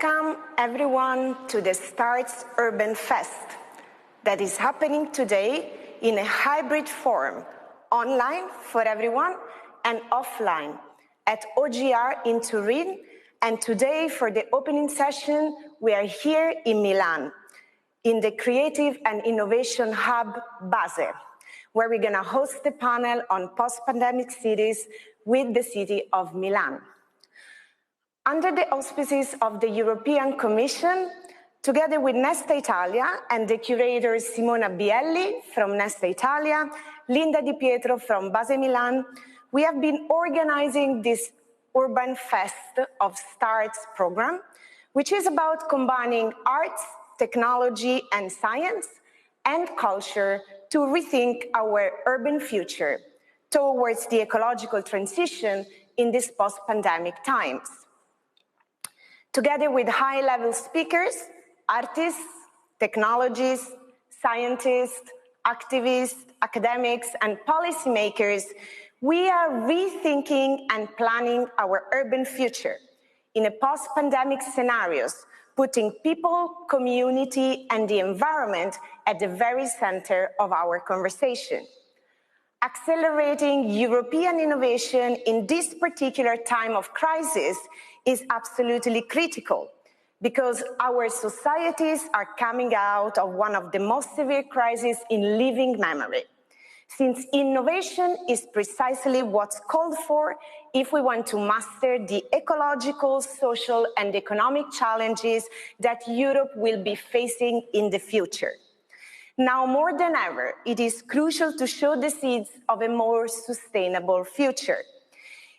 Welcome everyone to the S+T+ARTS Urban Fest that is happening today in a hybrid form, online for everyone and offline at OGR in Turin, and today for the opening session we are here in Milan in the Creative and Innovation Hub Base, where we're going to host the panel on post-pandemic cities with the city of Milan. Under the auspices of the European Commission, together with Nesta Italia and the curators Simona Bielli from Nesta Italia, Linda Di Pietro from Base Milan, we have been organizing this Urban Fest of S+T+ARTS program, which is about combining arts, technology and science and culture to rethink our urban future towards the ecological transition in these post-pandemic times. Together with high-level speakers, artists, technologists, scientists, activists, academics, and policymakers, we are rethinking and planning our urban future in a post-pandemic scenarios, putting people, community, and the environment at the very center of our conversation. Accelerating European innovation in this particular time of crisis is absolutely critical because our societies are coming out of one of the most severe crises in living memory. Since innovation is precisely what's called for if we want to master the ecological, social, and economic challenges that Europe will be facing in the future. Now more than ever, it is crucial to show the seeds of a more sustainable future.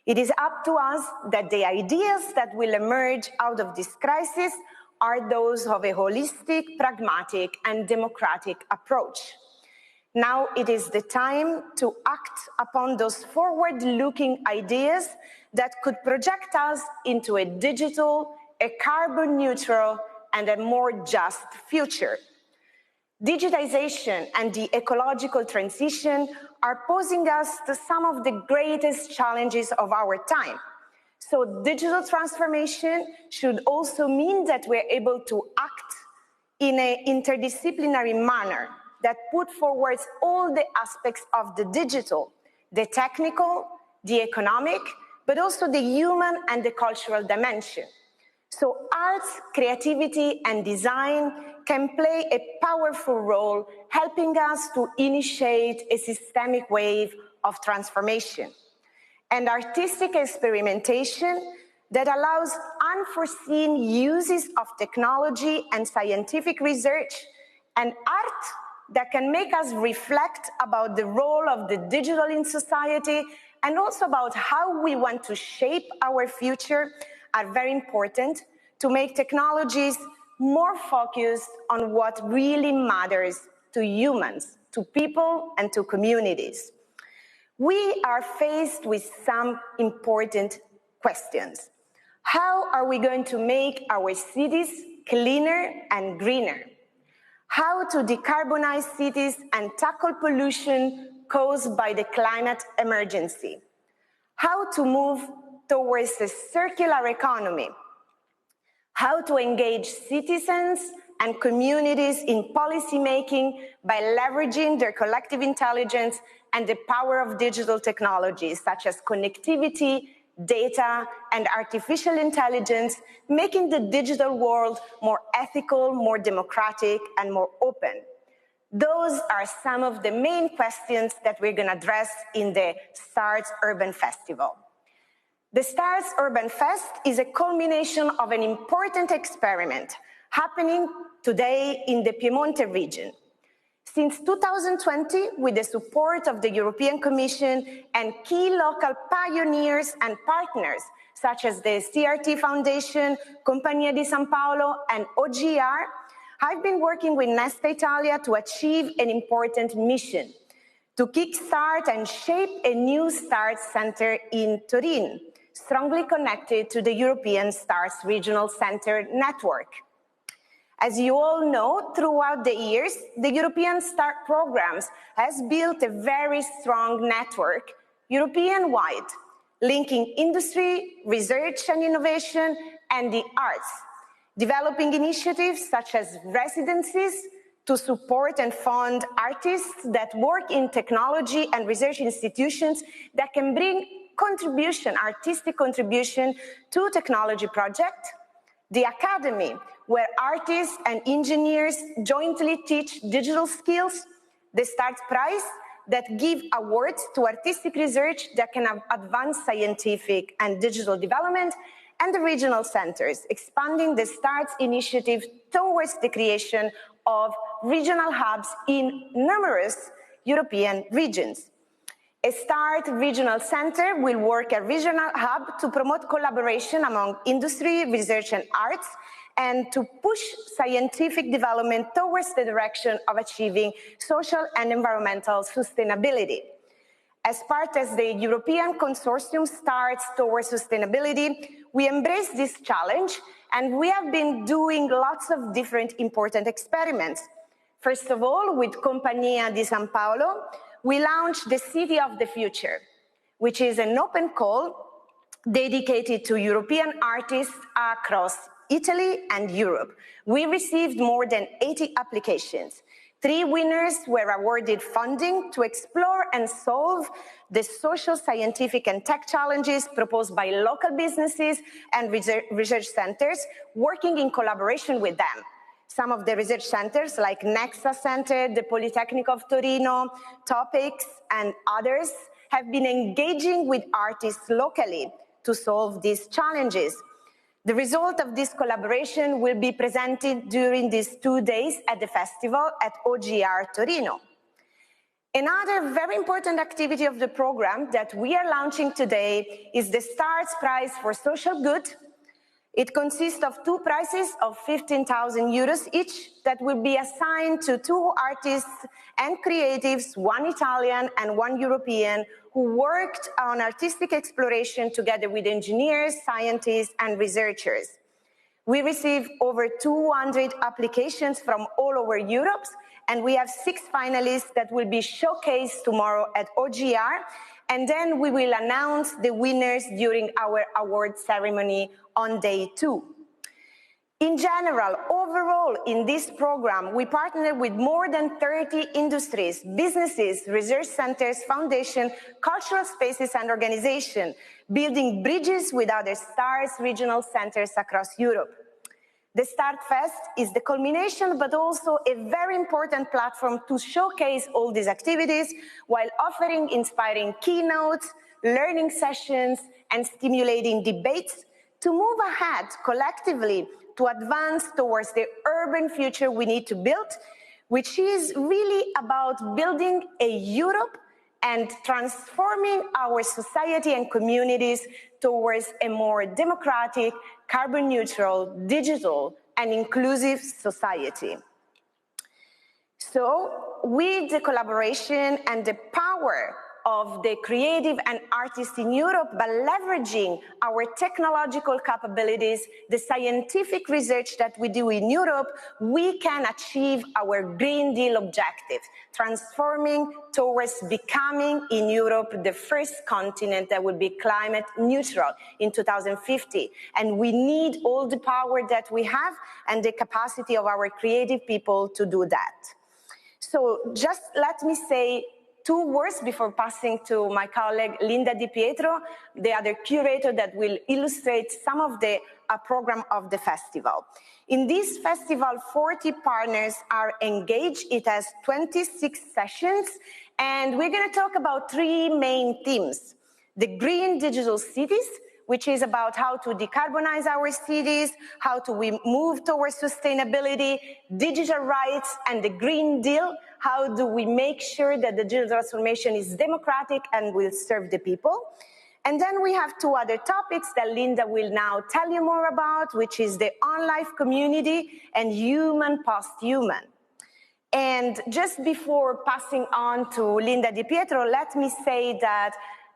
It is up to us that the ideas that will emerge out of this crisis are those of a holistic, pragmatic, and democratic approach. Now it is the time to act upon those forward-looking ideas that could project us into a digital, a carbon-neutral, and a more just future. Digitization and the ecological transition are posing us to some of the greatest challenges of our time. So digital transformation should also mean that we're able to act in an interdisciplinary manner that put forward all the aspects of the digital, the technical, the economic, but also the human and the cultural dimension. So arts, creativity, and design can play a powerful role helping us to initiate a systemic wave of transformation. And artistic experimentation that allows unforeseen uses of technology and scientific research, and art that can make us reflect about the role of the digital in society and also about how we want to shape our future are very important to make technologies more focused on what really matters to humans, to people, and to communities. We are faced with some important questions. How are we going to make our cities cleaner and greener? How to decarbonize cities and tackle pollution caused by the climate emergency? How to move towards a circular economy? How to engage citizens and communities in policymaking by leveraging their collective intelligence and the power of digital technologies such as connectivity, data, and artificial intelligence, making the digital world more ethical, more democratic, and more open. Those are some of the main questions that we're going to address in the S+T+ARTS Urban Festival. The S+T+ARTS Urban Fest is a culmination of an important experiment happening today in the Piemonte region. Since 2020, with the support of the European Commission and key local pioneers and partners, such as the CRT Foundation, Compagnia di San Paolo, and OGR, I've been working with Nesta Italia to achieve an important mission, to kickstart and shape a new S+T+ARTS center in Turin, strongly connected to the European S+T+ARTS Regional Center network. As you all know, throughout the years, the European S+T+ARTS programs has built a very strong network, European-wide, linking industry, research and innovation, and the arts. developing initiatives such as residencies to support and fund artists that work in technology and research institutions that can bring contribution, artistic contribution to technology projects. The Academy, where artists and engineers jointly teach digital skills. The S+T+ARTS Prize, that give awards to artistic research that can advance scientific and digital development, and the regional centers, expanding the S+T+ARTS initiative towards the creation of regional hubs in numerous European regions. A S+T+ARTS regional center will work as a regional hub to promote collaboration among industry, research and arts, and to push scientific development towards the direction of achieving social and environmental sustainability. As part of the European consortium S+T+ARTS towards sustainability, we embrace this challenge, and we have been doing lots of different important experiments. First of all, with Compagnia di San Paolo, we launched the City of the Future, which is an open call dedicated to European artists across Italy and Europe. We received more than 80 applications. 3 winners were awarded funding to explore and solve the social, scientific and tech challenges proposed by local businesses and research centers working in collaboration with them. Some of the research centers like Nexa Center, the Polytechnic of Torino, Topics and others have been engaging with artists locally to solve these challenges. The result of this collaboration will be presented during these 2 days at the festival at OGR Torino. Another very important activity of the program that we are launching today is the S+T+ARTS Prize for Social Good. It consists of 2 prizes of 15,000 euros each that will be assigned to 2 artists and creatives, 1 Italian and 1 European, who worked on artistic exploration together with engineers, scientists, and researchers. We received over 200 applications from all over Europe, and we have 6 finalists that will be showcased tomorrow at OGR, and then we will announce the winners during our award ceremony on day 2. In general, overall, in this program, we partner with more than 30 industries, businesses, research centers, foundations, cultural spaces, and organizations, building bridges with other S+T+ARTS regional centers across Europe. The S+T+ARTS Fest is the culmination, but also a very important platform to showcase all these activities while offering inspiring keynotes, learning sessions, and stimulating debates to move ahead collectively to advance towards the urban future we need to build, which is really about building a Europe and transforming our society and communities towards a more democratic, carbon neutral, digital, and inclusive society. So, with the collaboration and the power of the creative and artists in Europe, by leveraging our technological capabilities, the scientific research that we do in Europe, we can achieve our Green Deal objective, transforming towards becoming in Europe the first continent that will be climate neutral in 2050. And we need all the power that we have and the capacity of our creative people to do that. So just let me say 2 words before passing to my colleague Linda Di Pietro, the other curator that will illustrate some of the program of the festival. In this festival, 40 partners are engaged. It has 26 sessions, and we're going to talk about 3 main themes. The green digital cities, which is about how to decarbonize our cities, how do we move towards sustainability, digital rights, and the Green Deal. How do we make sure that the digital transformation is democratic and will serve the people? And then we have 2 other topics that Linda will now tell you more about, which is the on-life community and human post-human. And just before passing on to Linda Di Pietro, let me say that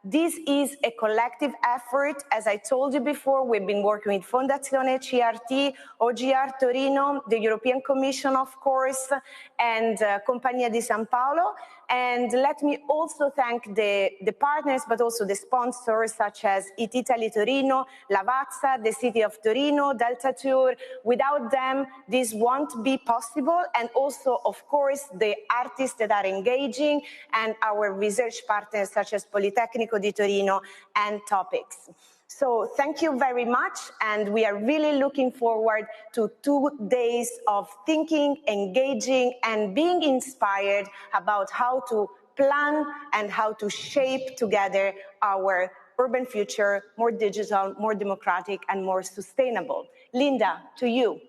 this is a collective effort. As I told you before, we've been working with Fondazione, CRT, OGR Torino, the European Commission, of course, and Compagnia di San Paolo. And let me also thank the partners, but also the sponsors, such as It Italy Torino, Lavazza, the City of Torino, Delta Tour. Without them, this won't be possible. And also, of course, the artists that are engaging and our research partners, such as Politecnico di Torino and Topics. So thank you very much, and we are really looking forward to 2 days of thinking, engaging, and being inspired about how to plan and how to shape together our urban future, more digital, more democratic, and more sustainable. Linda, to you.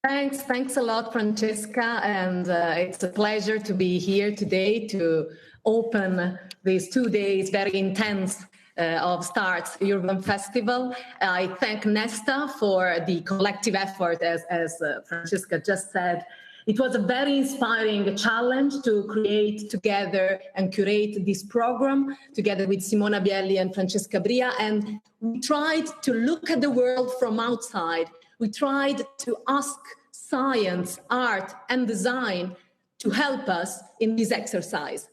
Thanks a lot, Francesca, and it's a pleasure to be here today to open these 2 days, very intense of STARTS Urban Festival. I thank Nesta for the collective effort, as Francesca just said. It was a very inspiring challenge to create together and curate this program together with Simona Bielli and Francesca Bria, and we tried to look at the world from outside. We tried to ask science, art, and design to help us in this exercise.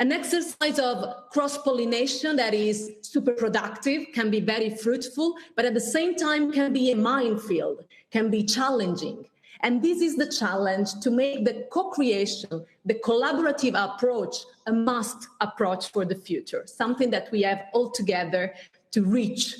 An exercise of cross-pollination that is super productive, can be very fruitful, but at the same time can be a minefield, can be challenging. And this is the challenge, to make the co-creation, the collaborative approach, a must approach for the future, something that we have all together to reach.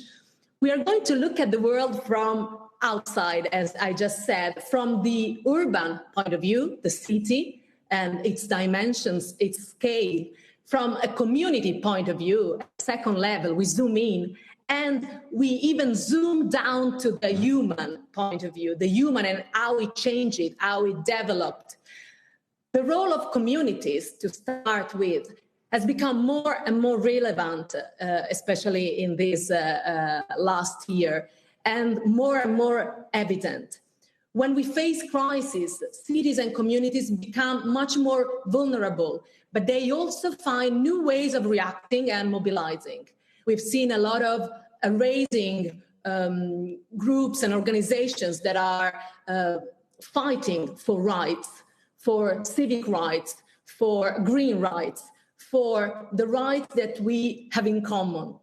We are going to look at the world from outside, as I just said, from the urban point of view, the city, and its dimensions, its scale. From a community point of view, second level, we zoom in, and we even zoom down to the human point of view, the human and how it changed, how it developed. The role of communities, to start with, has become more and more relevant, especially in this last year, and more evident. When we face crises, cities and communities become much more vulnerable, but they also find new ways of reacting and mobilizing. We've seen a lot of raising groups and organizations that are fighting for rights, for civic rights, for green rights, for the rights that we have in common.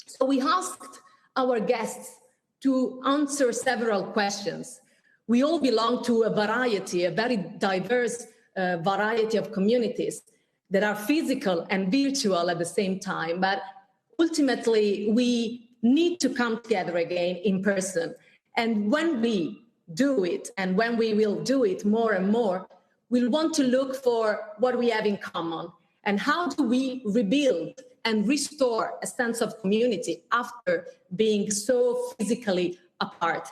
So we asked our guests to answer several questions. We all belong to a variety, a very diverse variety of communities that are physical and virtual at the same time. But ultimately, we need to come together again in person. And when we do it, and when we will do it more and more, we'll want to look for what we have in common. And how do we rebuild and restore a sense of community after being so physically apart?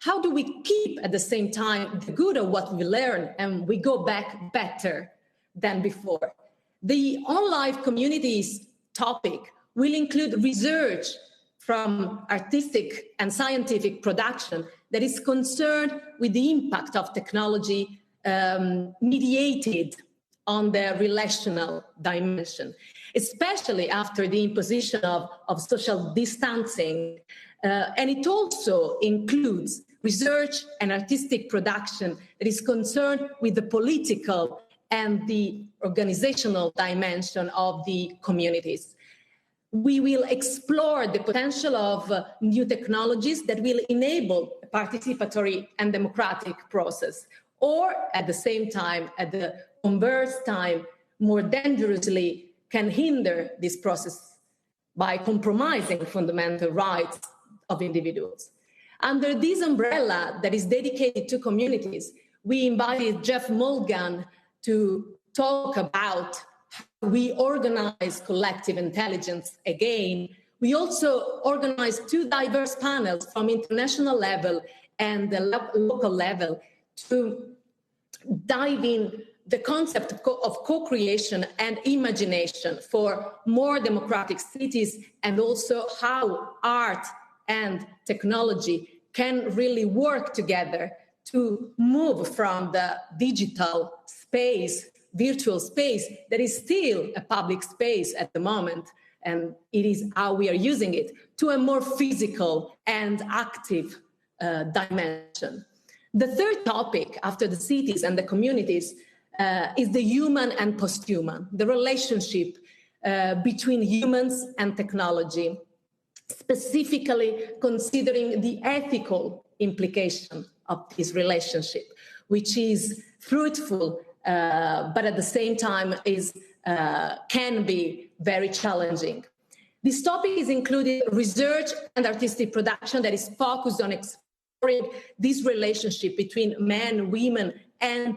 How do we keep at the same time the good of what we learn and we go back better than before? The on-life communities topic will include research from artistic and scientific production that is concerned with the impact of technology mediated on the relational dimension, especially after the imposition of social distancing. And it also includes research and artistic production that is concerned with the political and the organizational dimension of the communities. We will explore the potential of new technologies that will enable a participatory and democratic process, or at the same time, at the converse time, more dangerously can hinder this process by compromising fundamental rights of individuals. Under this umbrella that is dedicated to communities, we invited Jeff Mulgan to talk about how we organize collective intelligence again. We also organized 2 diverse panels from international level and the local level to dive in the concept of co-creation and imagination for more democratic cities, and also how art and technology can really work together to move from the digital space, virtual space, that is still a public space at the moment, and it is how we are using it, to a more physical and active dimension. The third topic, after the cities and the communities, is the human and post-human, the relationship between humans and technology, specifically considering the ethical implication of this relationship, which is fruitful, but at the same time can be very challenging. This topic is including research and artistic production that is focused on exploring this relationship between men, women, and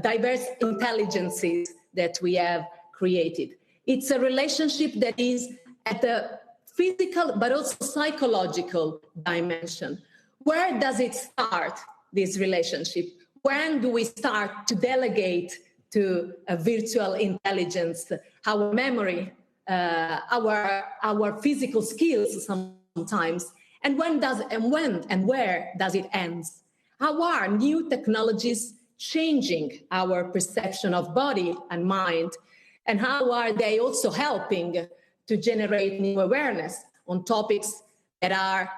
diverse intelligences that we have created. It's a relationship that is at the physical but also psychological dimension. Where does it start, this relationship? When do we start to delegate to a virtual intelligence our memory, our physical skills sometimes? And when and where does it end? How are new technologies changing our perception of body and mind? And how are they also helping to generate new awareness on topics that are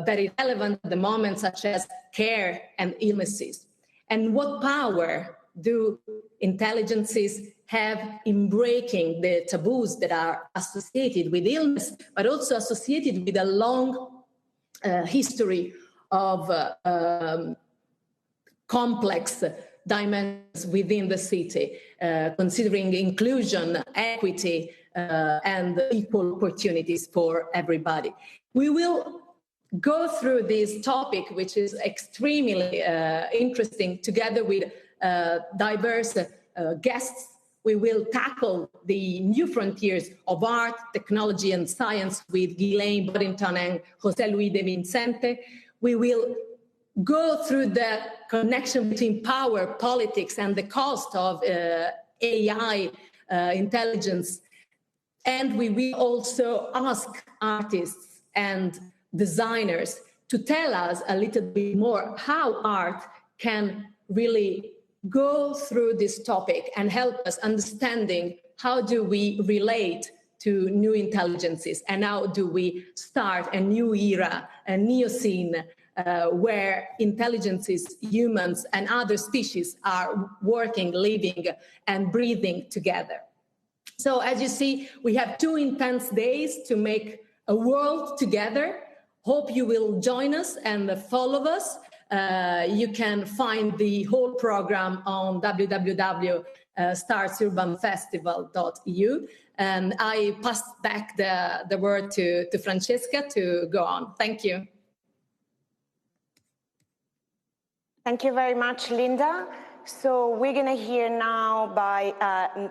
very relevant at the moment, such as care and illnesses? And what power do intelligences have in breaking the taboos that are associated with illness, but also associated with a long history of complex dimensions within the city, considering inclusion, equity, and equal opportunities for everybody. We will go through this topic, which is extremely interesting, together with diverse guests. We will tackle the new frontiers of art, technology, and science with Ghislaine Boddington and José Luis de Vicente. We will go through the connection between power, politics, and the cost of AI intelligence. And we will also ask artists and designers to tell us a little bit more how art can really go through this topic and help us understanding how do we relate to new intelligences and how do we start a new era, a Neocene, where intelligences, humans, and other species are working, living, and breathing together. So as you see, we have 2 intense days to make a world together. Hope you will join us and follow us. You can find the whole program on www.startsurbanfestival.eu. And I pass back the word to Francesca to go on. Thank you. Thank you very much, Linda. So we're going to hear now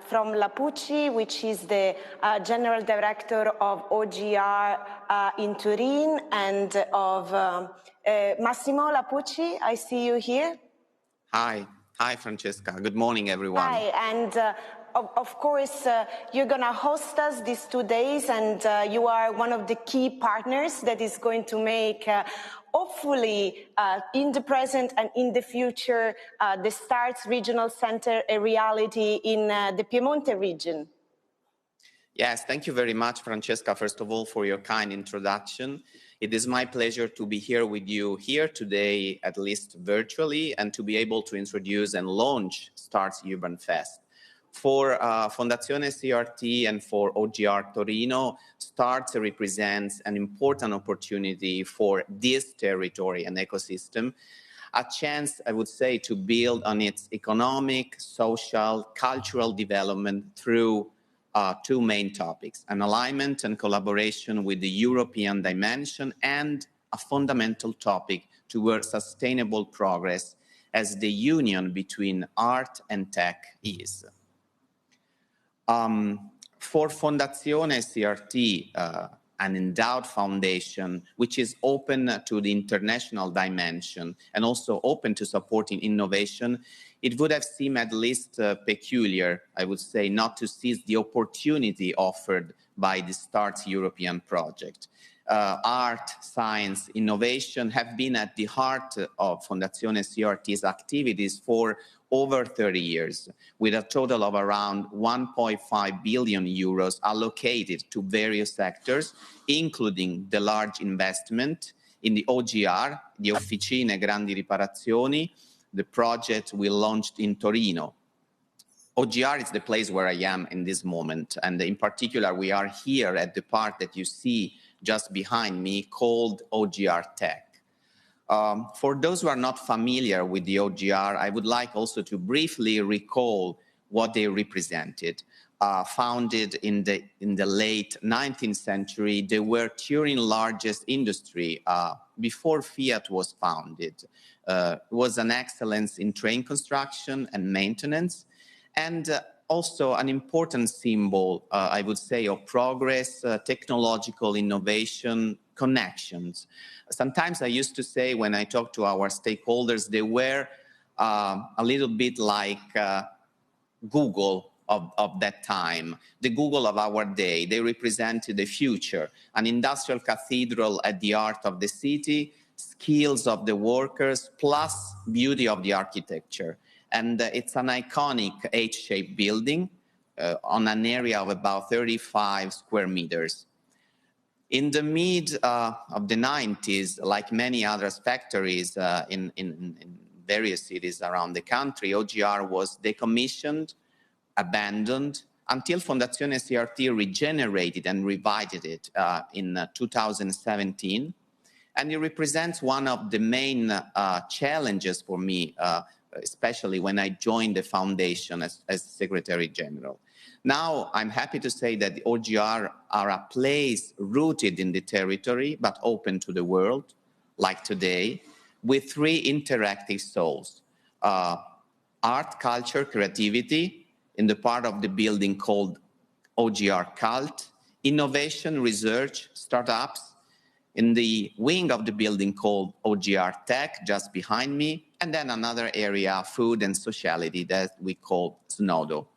from Lapucci, which is the General Director of OGR in Turin, and of Massimo Lapucci. I see you here. Hi. Hi, Francesca. Good morning, everyone. Hi. And of course, you're going to host us these 2 days, and you are one of the key partners that is going to make hopefully in the present and in the future, the STARTS Regional Center a reality in the Piemonte region. Yes, thank you very much, Francesca, first of all, for your kind introduction. It is my pleasure to be here with you here today, at least virtually, and to be able to introduce and launch STARTS Urban Fest. For Fondazione CRT and for OGR Torino, STARTS represents an important opportunity for this territory and ecosystem, a chance, I would say, to build on its economic, social, cultural development through 2 main topics: an alignment and collaboration with the European dimension, and a fundamental topic towards sustainable progress as the union between art and tech is. For Fondazione CRT, an endowed foundation which is open to the international dimension and also open to supporting innovation, it would have seemed at least peculiar, I would say, not to seize the opportunity offered by the STARTS European project. Art, science, innovation have been at the heart of Fondazione CRT's activities for over 30 years, with a total of around 1.5 billion euros allocated to various sectors, including the large investment in the OGR, the Officine Grandi Riparazioni, the project we launched in Torino, OGR is the place where I am in this moment, and in particular, we are here at the part that you see just behind me called OGR Tech. For those who are not familiar with the OGR, I would like also to briefly recall what they represented. Founded in the late 19th century, they were Turin's largest industry before Fiat was founded. It was an excellence in train construction and maintenance, and also an important symbol, I would say, of progress, technological innovation, connections. Sometimes I used to say, when I talk to our stakeholders, they were a little bit like Google of that time, the Google of our day. They represented the future, an industrial cathedral at the heart of the city, skills of the workers, plus beauty of the architecture. And it's an iconic H-shaped building on an area of about 35 square meters. In the mid of the 90s, like many other factories in various cities around the country, OGR was decommissioned, abandoned, until Fondazione CRT regenerated and revived it in 2017. And it represents one of the main challenges for me, especially when I joined the foundation as Secretary General. Now, I'm happy to say that the OGR are a place rooted in the territory, but open to the world, like today, with three interactive souls: art, culture, creativity, in the part of the building called OGR Cult, innovation, research, startups, in the wing of the building called OGR Tech, just behind me, and then another area, food and sociality, that we call Snodo.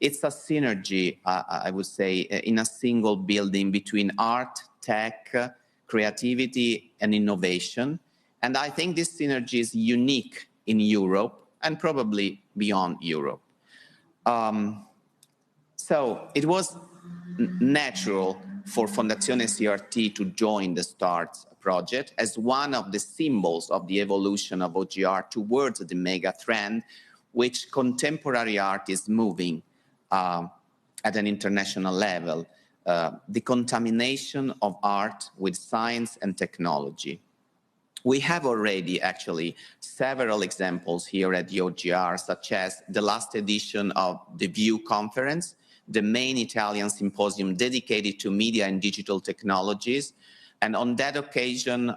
It's a synergy, I would say, in a single building between art, tech, creativity, and innovation. And I think this synergy is unique in Europe and probably beyond Europe. So it was natural for Fondazione CRT to join the STARTS project as one of the symbols of the evolution of OGR towards the mega trend, which contemporary art is moving at an international level, the contamination of art with science and technology. We have already actually several examples here at the OGR, such as the last edition of the VIEW conference, the main Italian symposium dedicated to media and digital technologies. And on that occasion,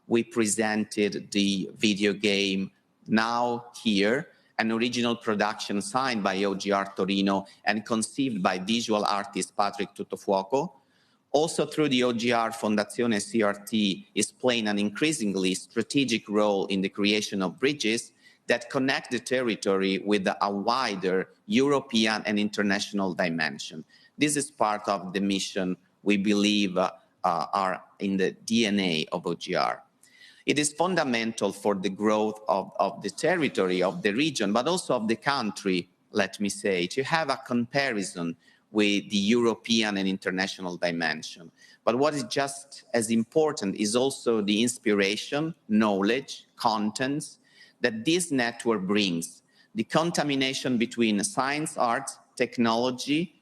we presented the video game Now Here, an original production signed by OGR Torino and conceived by visual artist Patrick Tuttofuoco. Also through the OGR, Fondazione CRT is playing an increasingly strategic role in the creation of bridges that connect the territory with a wider European and international dimension. This is part of the mission we believe are in the DNA of OGR. It is fundamental for the growth of the territory, of the region, but also of the country, let me say, to have a comparison with the European and international dimension. But what is just as important is also the inspiration, knowledge, contents that this network brings, the contamination between science, art, technology,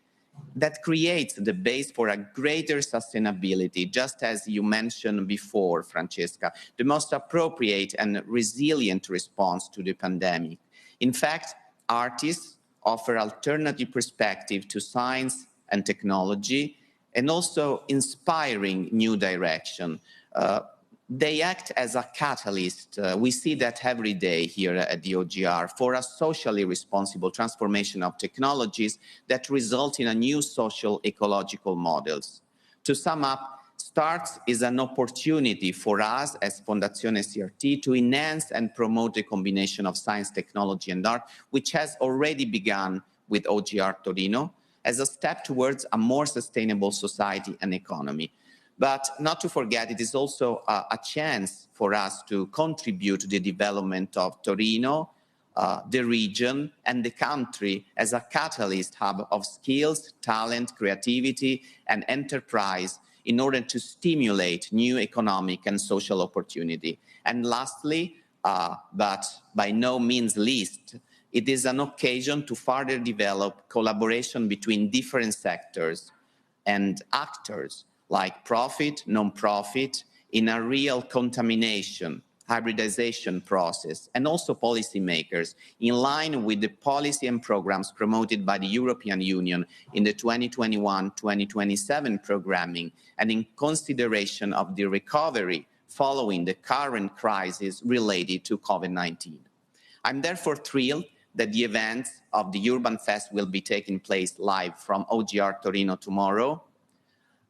that creates the base for a greater sustainability, just as you mentioned before, Francesca, the most appropriate and resilient response to the pandemic. In fact, artists offer alternative perspective to science and technology, and also inspiring new direction. They act as a catalyst. We see that every day here at the OGR for a socially responsible transformation of technologies that result in a new social ecological models. To sum up, STARTS is an opportunity for us as Fondazione CRT to enhance and promote the combination of science, technology, and art, which has already begun with OGR Torino, as a step towards a more sustainable society and economy. But not to forget, it is also a chance for us to contribute to the development of Torino, the region, and the country as a catalyst hub of skills, talent, creativity, and enterprise in order to stimulate new economic and social opportunity. And lastly, but by no means least, It is an occasion to further develop collaboration between different sectors and actors like profit, non-profit, in a real contamination, hybridization process, and also policymakers in line with the policy and programs promoted by the European Union in the 2021-2027 programming, and in consideration of the recovery following the current crisis related to COVID-19. I'm therefore thrilled that the events of the Urban Fest will be taking place live from OGR Torino tomorrow.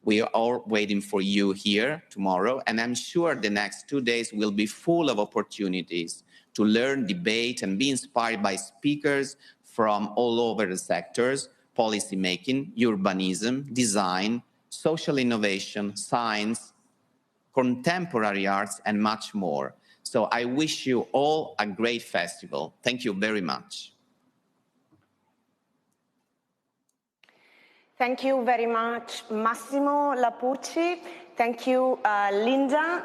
We are all waiting for you here tomorrow, and I'm sure the next 2 days will be full of opportunities to learn, debate, and be inspired by speakers from all over the sectors: policymaking, urbanism, design, social innovation, science, contemporary arts, and much more. So I wish you all a great festival. Thank you very much. Thank you very much, Massimo, Lapucci. Thank you, Linda,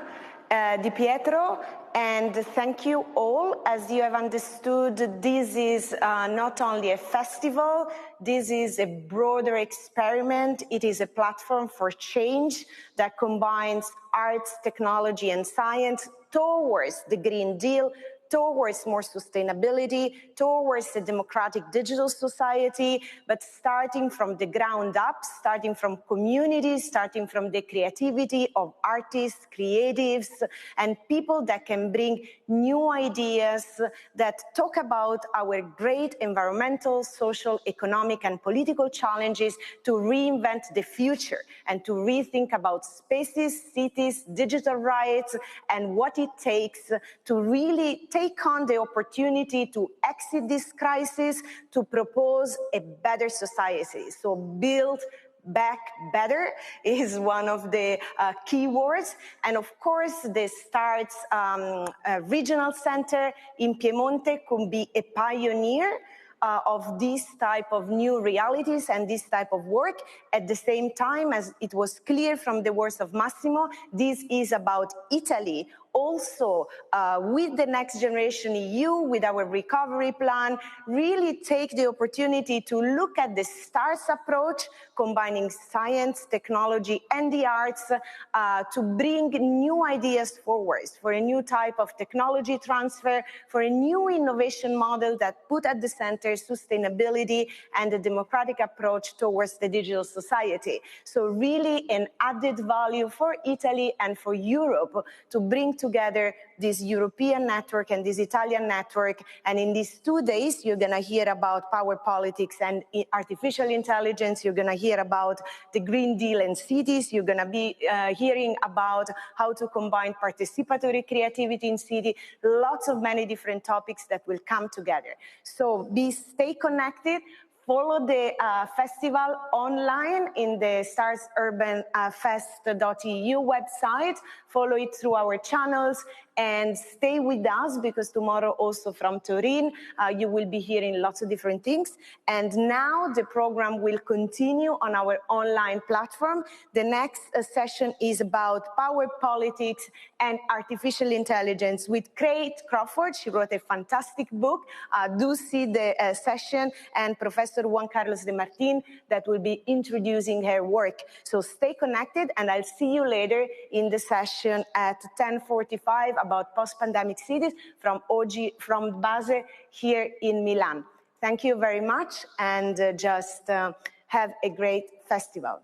Pietro, and thank you all. As you have understood, this is not only a festival, this is a broader experiment. It is a platform for change that combines arts, technology, and science towards the Green Deal, towards more sustainability, towards a democratic digital society, but starting from the ground up, starting from communities, starting from the creativity of artists, creatives, and people that can bring new ideas that talk about our great environmental, social, economic, and political challenges to reinvent the future and to rethink about spaces, cities, digital rights, and what it takes to really take on the opportunity to exit this crisis, to propose a better society. So build back better is one of the key words. And of course, the STARTS regional center in Piemonte could be a pioneer of this type of new realities and this type of work. At the same time, as it was clear from the words of Massimo, this is about Italy also with the Next Generation EU, with our recovery plan, really take the opportunity to look at the STARS approach, combining science, technology, and the arts to bring new ideas forward for a new type of technology transfer, for a new innovation model that put at the center sustainability and a democratic approach towards the digital society. So really an added value for Italy and for Europe to bring together this European network and this Italian network. And in these 2 days, you're going to hear about power politics and artificial intelligence. You're going to hear about the Green Deal and cities. You're going to be hearing about how to combine participatory creativity in city. Lots of many different topics that will come together. So stay connected. Follow the festival online in the starsurbanfest.eu website. Follow it through our channels and stay with us because tomorrow also from Turin, you will be hearing lots of different things. And now the program will continue on our online platform. The next session is about power politics and artificial intelligence with Kate Crawford. She wrote a fantastic book. Do see the session, and Professor Juan Carlos de Martin that will be introducing her work. So stay connected, and I'll see you later in the session at 10:45 about post-pandemic cities from Base here in Milan. Thank you very much, and just have a great festival.